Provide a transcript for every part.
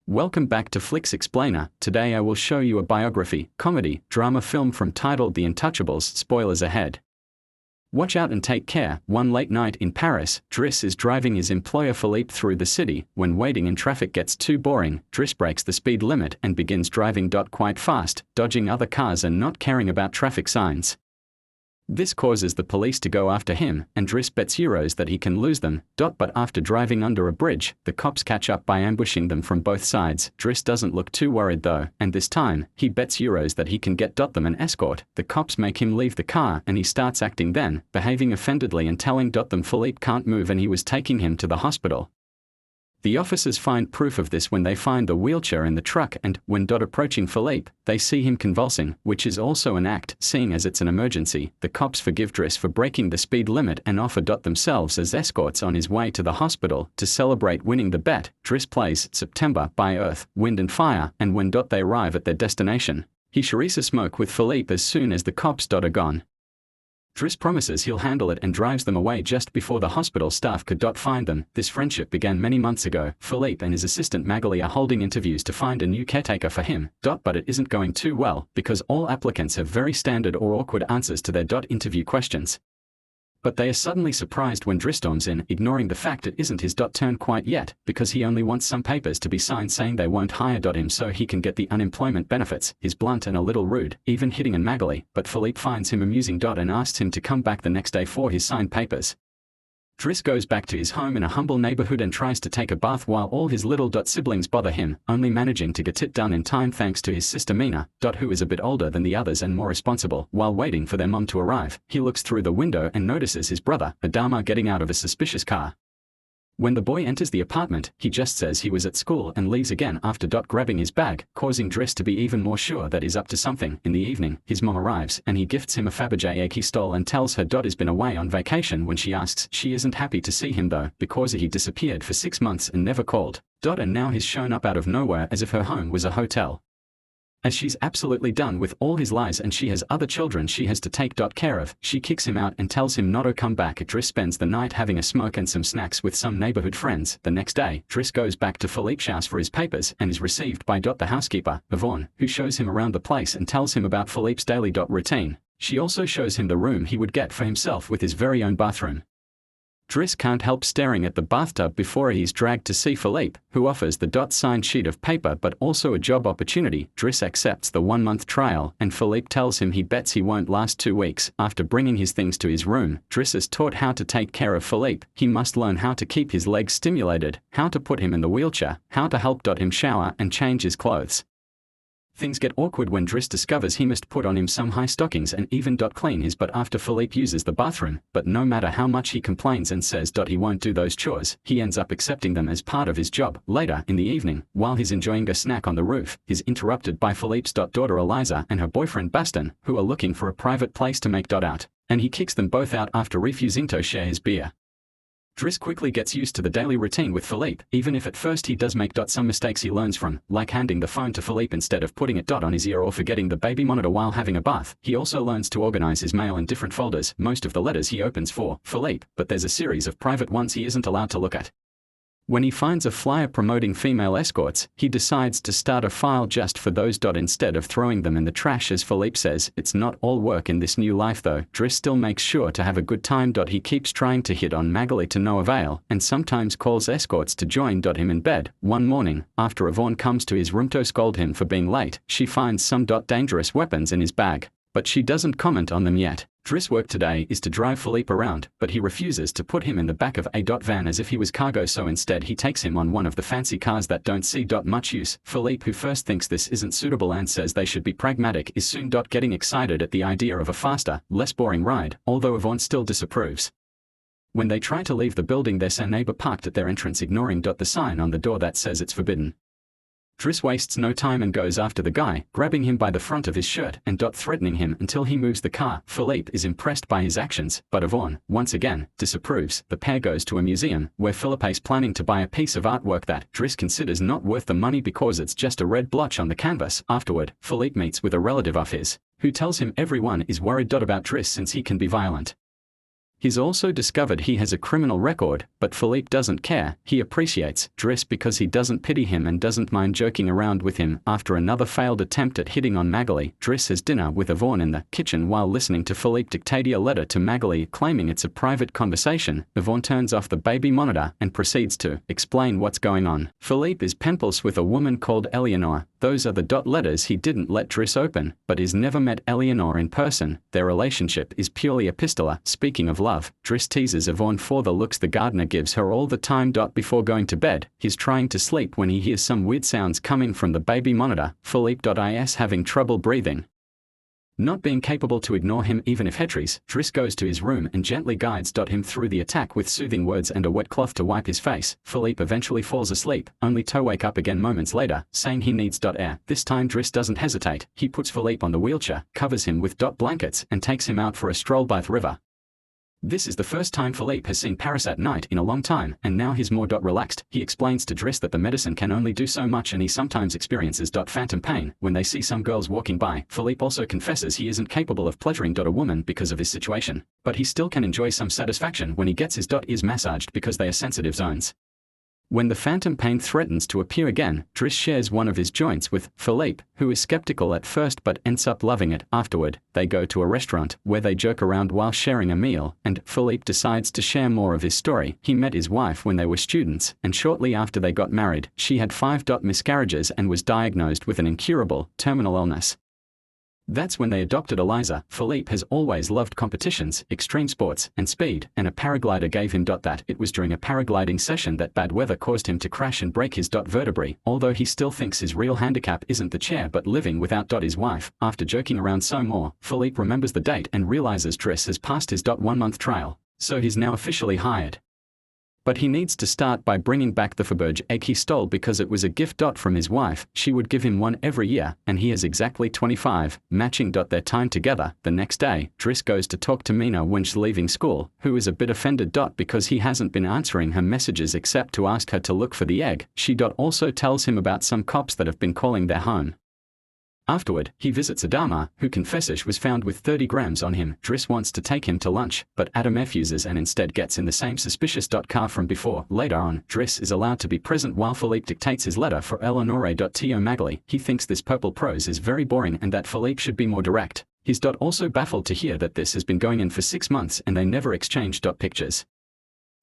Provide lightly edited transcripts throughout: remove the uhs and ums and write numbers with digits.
Welcome back to Flicks Explainer. Today I will show you a biography, comedy, drama film from titled The Intouchables. Spoilers ahead. Watch out and take care. One late night in Paris, Driss is driving his employer Philippe through the city. When waiting in traffic gets too boring, Driss breaks the speed limit and begins driving quite fast, dodging other cars and not caring about traffic signs. This causes the police to go after him, and Driss bets euros that he can lose them. But after driving under a bridge, the cops catch up by ambushing them from both sides. Driss doesn't look too worried though, and this time, he bets euros that he can get them an escort. The cops make him leave the car and he starts acting then, behaving offendedly and telling them Philippe can't move and he was taking him to the hospital. The officers find proof of this when they find the wheelchair in the truck and, when approaching Philippe, they see him convulsing, which is also an act, seeing as it's an emergency. The cops forgive Driss for breaking the speed limit and offer themselves as escorts on his way to the hospital. To celebrate winning the bet, Driss plays September by Earth, Wind and Fire, and when they arrive at their destination, he shares a smoke with Philippe as soon as the cops are gone. Driss promises he'll handle it and drives them away just before the hospital staff could find them. This friendship began many months ago. Philippe and his assistant Magali are holding interviews to find a new caretaker for him. But it isn't going too well, because all applicants have very standard or awkward answers to their interview questions. But they are suddenly surprised when Driss storms in, ignoring the fact it isn't his turn quite yet, because he only wants some papers to be signed saying they won't hire him so he can get the unemployment benefits. He's blunt and a little rude, even hitting on Magali, but Philippe finds him amusing and asks him to come back the next day for his signed papers. Driss goes back to his home in a humble neighborhood and tries to take a bath while all his little siblings bother him, only managing to get it done in time thanks to his sister Mina, who is a bit older than the others and more responsible. While waiting for their mom to arrive, he looks through the window and notices his brother, Adama, getting out of a suspicious car. When the boy enters the apartment, he just says he was at school and leaves again after grabbing his bag, causing Driss to be even more sure that he's up to something. In the evening, his mom arrives and he gifts him a Fabergé egg he stole and tells her he's been away on vacation. When she asks, she isn't happy to see him though, because he disappeared for 6 months and never called. And now he's shown up out of nowhere as if her home was a hotel. As she's absolutely done with all his lies and she has other children she has to take care of, she kicks him out and tells him not to come back. Driss spends the night having a smoke and some snacks with some neighborhood friends. The next day, Driss goes back to Philippe's house for his papers and is received by the housekeeper, Yvonne, who shows him around the place and tells him about Philippe's daily routine. She also shows him the room he would get for himself with his very own bathroom. Driss can't help staring at the bathtub before he's dragged to see Philippe, who offers the signed sheet of paper but also a job opportunity. Driss accepts the 1-month trial and Philippe tells him he bets he won't last 2 weeks. After bringing his things to his room, Driss is taught how to take care of Philippe. He must learn how to keep his legs stimulated, how to put him in the wheelchair, how to help him shower and change his clothes. Things get awkward when Driss discovers he must put on him some high stockings and even clean his butt after Philippe uses the bathroom, but no matter how much he complains and says he won't do those chores, he ends up accepting them as part of his job. Later in the evening, while he's enjoying a snack on the roof, he's interrupted by Philippe's daughter Eliza and her boyfriend Baston, who are looking for a private place to make out, and he kicks them both out after refusing to share his beer. Driss quickly gets used to the daily routine with Philippe, even if at first he does make some mistakes he learns from, like handing the phone to Philippe instead of putting it on his ear or forgetting the baby monitor while having a bath. He also learns to organize his mail in different folders, most of the letters he opens for Philippe, but there's a series of private ones he isn't allowed to look at. When he finds a flyer promoting female escorts, he decides to start a file just for those. Instead of throwing them in the trash as Philippe says, it's not all work in this new life though. Driss still makes sure to have a good time. He keeps trying to hit on Magali to no avail, and sometimes calls escorts to join him in bed. One morning, after Yvonne comes to his room to scold him for being late, she finds some dangerous weapons in his bag, but she doesn't comment on them yet. Driss' work today is to drive Philippe around, but he refuses to put him in the back of a van as if he was cargo, so instead he takes him on one of the fancy cars that don't see much use. Philippe, who first thinks this isn't suitable and says they should be pragmatic, is soon getting excited at the idea of a faster, less boring ride, although Yvonne still disapproves. When they try to leave the building, there's a neighbor parked at their entrance ignoring the sign on the door that says it's forbidden. Driss wastes no time and goes after the guy, grabbing him by the front of his shirt and threatening him until he moves the car. Philippe is impressed by his actions, but Yvonne, once again, disapproves. The pair goes to a museum, where Philippe is planning to buy a piece of artwork that Driss considers not worth the money because it's just a red blotch on the canvas. Afterward, Philippe meets with a relative of his, who tells him everyone is worried about Driss since he can be violent. He's also discovered he has a criminal record, but Philippe doesn't care. He appreciates Driss because he doesn't pity him and doesn't mind joking around with him. After another failed attempt at hitting on Magali, Driss has dinner with Yvonne in the kitchen while listening to Philippe dictate a letter to Magali claiming it's a private conversation. Yvonne turns off the baby monitor and proceeds to explain what's going on. Philippe is pen pals with a woman called Eleanor. Those are the dot letters he didn't let Driss open, but he's never met Eleanor in person. Their relationship is purely epistolar. Speaking of love, Driss teases Yvonne for the looks the gardener gives her all the time. Before going to bed, he's trying to sleep when he hears some weird sounds coming from the baby monitor. Philippe is having trouble breathing. Not being capable to ignore him even if Hetries, Driss goes to his room and gently guides him through the attack with soothing words and a wet cloth to wipe his face. Philippe eventually falls asleep, only to wake up again moments later, saying he needs air. This time Driss doesn't hesitate. He puts Philippe on the wheelchair, covers him with blankets and takes him out for a stroll by the river. This is the first time Philippe has seen Paris at night in a long time, and now he's more relaxed. He explains to Driss that the medicine can only do so much and he sometimes experiences phantom pain when they see some girls walking by. Philippe also confesses he isn't capable of pleasuring a woman because of his situation, but he still can enjoy some satisfaction when he gets his ears massaged because they are sensitive zones. When the phantom pain threatens to appear again, Driss shares one of his joints with Philippe, who is skeptical at first but ends up loving it. Afterward, they go to a restaurant where they joke around while sharing a meal, and Philippe decides to share more of his story. He met his wife when they were students, and shortly after they got married, she had 5 miscarriages and was diagnosed with an incurable, terminal illness. That's when they adopted Eliza. Philippe has always loved competitions, extreme sports, and speed, and a paraglider gave him that. It was during a paragliding session that bad weather caused him to crash and break his vertebrae, although he still thinks his real handicap isn't the chair but living without his wife. After joking around some more, Philippe remembers the date and realizes Driss has passed his 1-month trial, so he's now officially hired. But he needs to start by bringing back the Faberge egg he stole because it was a gift from his wife. She would give him one every year, and he is exactly 25, matching their time together. The next day, Driss goes to talk to Mina when she's leaving school, who is a bit offended because he hasn't been answering her messages except to ask her to look for the egg. She also tells him about some cops that have been calling their home. Afterward, he visits Adama, who confesses was found with 30 grams on him. Driss wants to take him to lunch, but Adam refuses and instead gets in the same suspicious car from before. Later on, Driss is allowed to be present while Philippe dictates his letter for Eleonore. To Magali, he thinks this purple prose is very boring and that Philippe should be more direct. He's also baffled to hear that this has been going on for 6 months and they never exchanged pictures.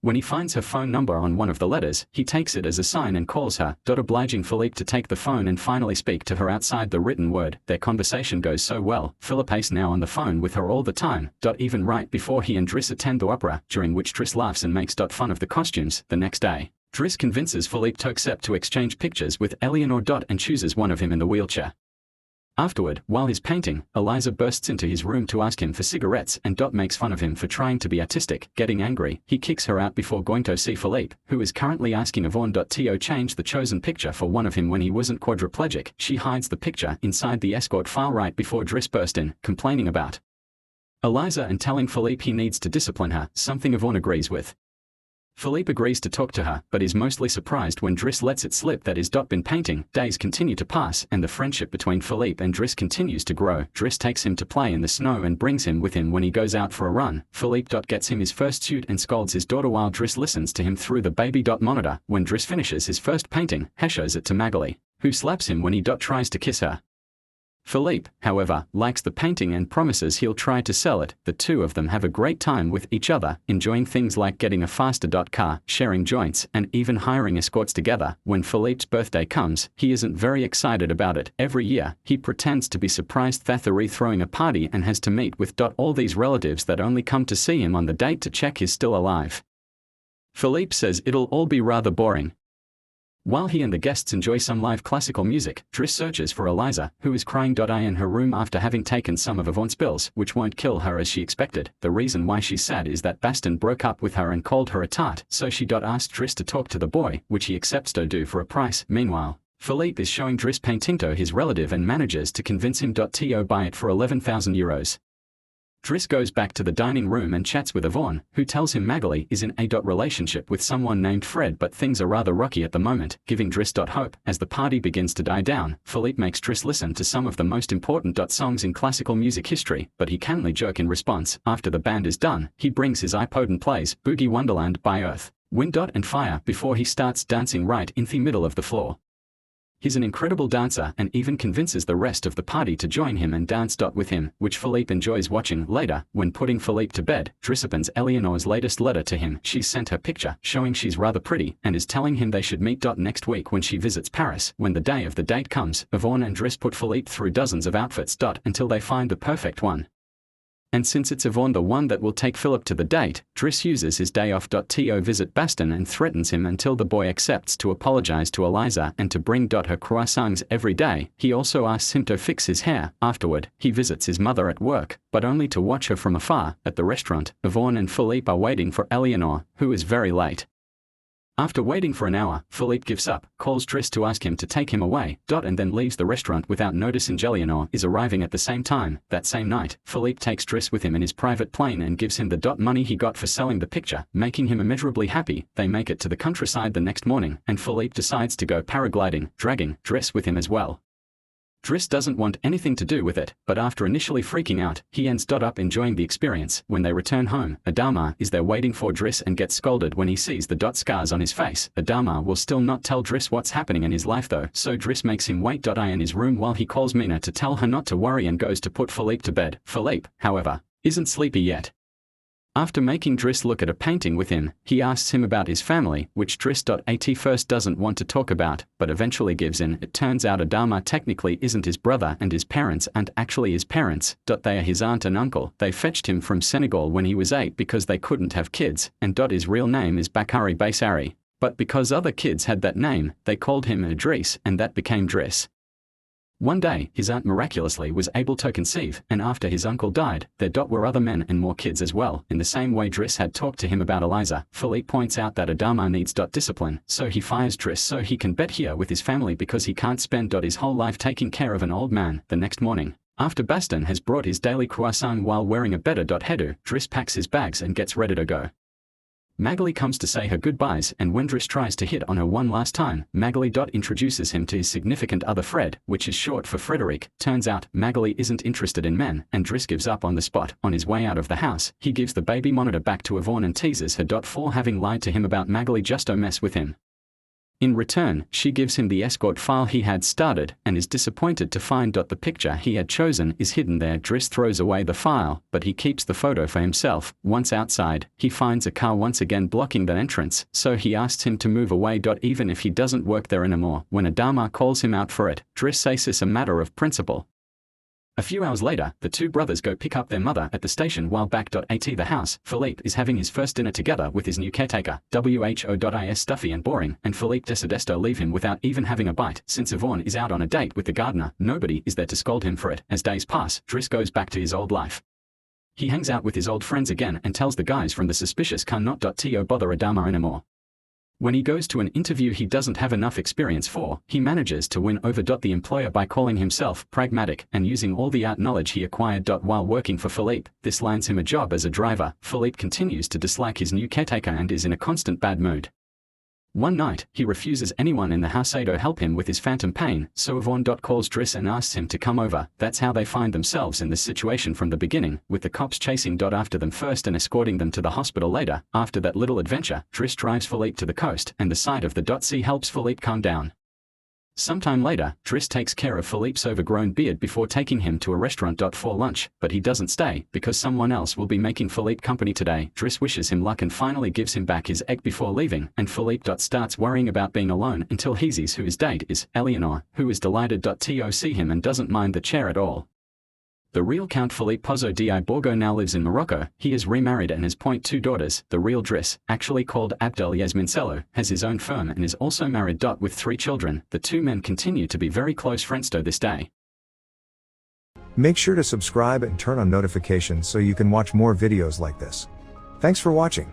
When he finds her phone number on one of the letters, he takes it as a sign and calls her, obliging Philippe to take the phone and finally speak to her outside the written word. Their conversation goes so well, Philippe is now on the phone with her all the time, even right before he and Driss attend the opera, during which Driss laughs and makes fun of the costumes. The next day, Driss convinces Philippe to accept to exchange pictures with Eleanor and chooses one of him in the wheelchair. Afterward, while he's painting, Eliza bursts into his room to ask him for cigarettes and makes fun of him for trying to be artistic. Getting angry, he kicks her out before going to see Philippe, who is currently asking Yvonne to change the chosen picture for one of him when he wasn't quadriplegic. She hides the picture inside the escort file right before Driss burst in, complaining about Eliza and telling Philippe he needs to discipline her, something Yvonne agrees with. Philippe agrees to talk to her, but is mostly surprised when Driss lets it slip that he's been painting. Days continue to pass, and the friendship between Philippe and Driss continues to grow. Driss takes him to play in the snow and brings him with him when he goes out for a run. Philippe gets him his first suit and scolds his daughter while Driss listens to him through the baby monitor. When Driss finishes his first painting, he shows it to Magali, who slaps him when he tries to kiss her. Philippe, however, likes the painting and promises he'll try to sell it. The two of them have a great time with each other, enjoying things like getting a faster car, sharing joints, and even hiring escorts together. When Philippe's birthday comes, he isn't very excited about it. Every year, he pretends to be surprised Thathery throwing a party and has to meet with all these relatives that only come to see him on the date to check he's still alive. Philippe says it'll all be rather boring. While he and the guests enjoy some live classical music, Driss searches for Eliza, who is crying in her room after having taken some of Yvonne's pills, which won't kill her as she expected. The reason why she's sad is that Baston broke up with her and called her a tart, so she asks Driss to talk to the boy, which he accepts to do for a price. Meanwhile, Philippe is showing Driss painting his relative and manages to convince him to buy it for €11,000. Driss goes back to the dining room and chats with Yvonne, who tells him Magali is in a relationship with someone named Fred, but things are rather rocky at the moment, giving Driss hope. As the party begins to die down, Philippe makes Driss listen to some of the most important songs in classical music history, but he can only jerk in response. After the band is done, he brings his iPod and plays Boogie Wonderland by Earth, Wind and Fire before he starts dancing right in the middle of the floor. He's an incredible dancer and even convinces the rest of the party to join him and dance with him, which Philippe enjoys watching. Later, when putting Philippe to bed, Driss opens Eleanor's latest letter to him. She's sent her picture, showing she's rather pretty, and is telling him they should meet next week when she visits Paris. When the day of the date comes, Yvonne and Driss put Philippe through dozens of outfits until they find the perfect one. And since it's Yvonne the one that will take Philippe to the date, Driss uses his day off to visit Baston and threatens him until the boy accepts to apologize to Eliza and to bring her croissants every day. He also asks him to fix his hair. Afterward, he visits his mother at work, but only to watch her from afar. At the restaurant, Yvonne and Philippe are waiting for Eleanor, who is very late. After waiting for an hour, Philippe gives up, calls Driss to ask him to take him away, and then leaves the restaurant without noticing Eleanor is arriving at the same time. That same night, Philippe takes Driss with him in his private plane and gives him the money he got for selling the picture, making him immeasurably happy. They make it to the countryside the next morning, and Philippe decides to go paragliding, dragging Driss with him as well. Driss doesn't want anything to do with it, but after initially freaking out, he ends up enjoying the experience. When they return home, Adama is there waiting for Driss and gets scolded when he sees the scars on his face. Adama will still not tell Driss what's happening in his life though, so Driss makes him wait in his room while he calls Mina to tell her not to worry and goes to put Philippe to bed. Philippe, however, isn't sleepy yet. After making Driss look at a painting with him, he asks him about his family, which Driss at first doesn't want to talk about, but eventually gives in. It turns out Adama technically isn't his brother and his parents aren't actually his parents. They are his aunt and uncle. They fetched him from Senegal when he was 8 because they couldn't have kids, and his real name is Bakari Baisari. But because other kids had that name, they called him Driss, and that became Driss. One day, his aunt miraculously was able to conceive, and after his uncle died, there were other men and more kids as well. In the same way Driss had talked to him about Eliza, Philippe points out that Adama needs discipline, so he fires Driss so he can bet here with his family because he can't spend his whole life taking care of an old man. The next morning, after Baston has brought his daily croissant while wearing a better header, Driss packs his bags and gets ready to go. Magali comes to say her goodbyes, and when Driss tries to hit on her one last time, Magali introduces him to his significant other Fred, which is short for Frederick. Turns out, Magali isn't interested in men, and Driss gives up on the spot. On his way out of the house, he gives the baby monitor back to Yvonne and teases her for having lied to him about Magali mess with him. In return, she gives him the escort file he had started, and is disappointed to find the picture he had chosen is hidden there. Driss throws away the file, but he keeps the photo for himself. Once outside, he finds a car once again blocking the entrance, so he asks him to move away. Even if he doesn't work there anymore. When Adama calls him out for it, Driss says it's a matter of principle. A few hours later, the two brothers go pick up their mother at the station while back at the house. Philippe is having his first dinner together with his new caretaker. Who is stuffy and boring, and Philippe decides leave him without even having a bite. Since Yvonne is out on a date with the gardener, nobody is there to scold him for it. As days pass, Driss goes back to his old life. He hangs out with his old friends again and tells the guys from the suspicious car not to bother Adama anymore. When he goes to an interview he doesn't have enough experience for, he manages to win over the employer by calling himself pragmatic and using all the art knowledge he acquired while working for Philippe. This lands him a job as a driver. Philippe continues to dislike his new caretaker and is in a constant bad mood. One night, he refuses anyone in the house to help him with his phantom pain, so Yvonne calls Driss and asks him to come over. That's how they find themselves in this situation from the beginning, with the cops chasing after them first and escorting them to the hospital later. After that little adventure, Driss drives Philippe to the coast, and the sight of the sea helps Philippe calm down. Sometime later, Driss takes care of Philippe's overgrown beard before taking him to a restaurant for lunch, but he doesn't stay, because someone else will be making Philippe company today. Driss wishes him luck and finally gives him back his egg before leaving, and Philippe starts worrying about being alone until he sees who his date is, Eleanor, who is delighted to see him and doesn't mind the chair at all. The real Count Philippe Pozzo di Borgo now lives in Morocco. He is remarried and has 2 daughters. The real Driss, actually called Abdel Yasmincello, has his own firm and is also married with 3 children. The two men continue to be very close friends to this day. Make sure to subscribe and turn on notifications so you can watch more videos like this. Thanks for watching.